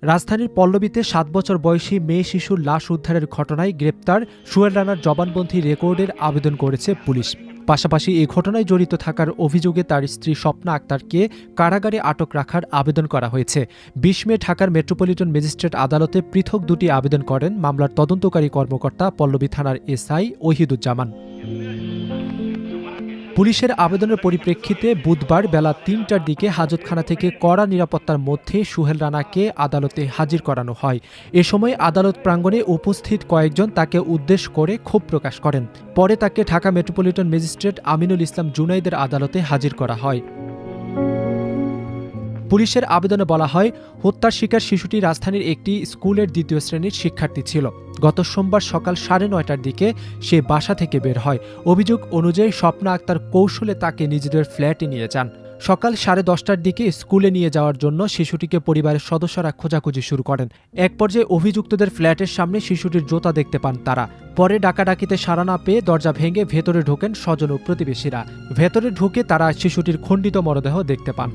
রাজধানীর পল্লবীতে ৭ বছর বয়সী মেয়ে শিশুর লাশ উদ্ধারের ঘটনায় গ্রেপ্তার সোহেল রানার জবানবন্দি রেকর্ডের আবেদন করেছে পুলিশ। পাশাপাশি এই ঘটনায় জড়িত থাকার অভিযোগে তার স্ত্রী স্বপ্না আক্তারকে কারাগারে আটক রাখার আবেদন করা হয়েছে। ২০ মে ঢাকার মেট্রোপলিটন ম্যাজিস্ট্রেট আদালতে পৃথক দুটি আবেদন করেন মামলার তদন্তকারী কর্মকর্তা পল্লবী থানার এসআই ওহিদুজ্জামান। পুলিশের আবেদনের পরিপ্রেক্ষিতে বুধবার বেলা ৩টার দিকে হাজতখানা থেকে কড়া নিরাপত্তার মধ্যে সোহেল রানাকে আদালতে হাজির করানো হয়। এ সময় আদালত প্রাঙ্গণে উপস্থিত কয়েকজন তাকে উদ্দেশ্য করে ক্ষোভ প্রকাশ করেন। পরে তাকে ঢাকা মেট্রোপলিটন ম্যাজিস্ট্রেট আমিনুল ইসলাম জুনাইদের আদালতে হাজির করা হয়। পুলিশের আবেদনে বলা হয়, হত্যার শিকার শিশুটি রাজধানীর একটি স্কুলের ২য় শ্রেণীর শিক্ষার্থী ছিল। গত সোমবার সকাল ৯:৩০টার দিকে সে বাসা থেকে বের হয়। অভিযোগ অনুযায়ী স্বপ্না আক্তার কৌশলে তাকে নিজেদের ফ্ল্যাটে নিয়ে যান। সকাল 10:30টার দিকে স্কুলে নিয়ে যাওয়ার জন্য শিশুটিকে পরিবারের সদস্যরা খোঁজাখুঁজি শুরু করেন। এক পর্যায়ে অভিযুক্তদের ফ্ল্যাটের সামনে শিশুটির জুতা দেখতে পান তারা। পরে ডাকাডাকিতে সাড়া না পেয়ে দরজা ভেঙে ভেতরে ঢোকেন স্বজন ও প্রতিবেশীরা। ভেতরে ঢুকে তারা শিশুটির খণ্ডিত মরদেহ দেখতে পান।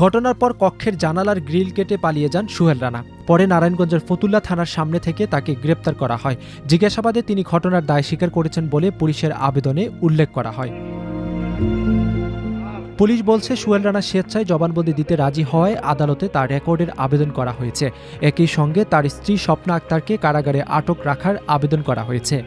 ঘটনার পর কক্ষের জানালার গ্রিল কেটে পালিয়ে যান সোহেল রানা। পরে নারায়ণগঞ্জের ফতুল্লা থানার সামনে থেকে তাকে গ্রেপ্তার করা হয়। জিজ্ঞাসাবাদে তিনি ঘটনার দায় স্বীকার করেছেন বলে পুলিশের আবেদনে উল্লেখ করা হয়। পুলিশ বলছে, সোহেল রানা স্বেচ্ছায় জবানবন্দি দিতে রাজি হওয়ায় আদালতে তার রেকর্ডের আবেদন করা হয়েছে। একই সঙ্গে তার স্ত্রী স্বপ্না আক্তারকে কারাগারে আটক রাখার আবেদন করা হয়েছে।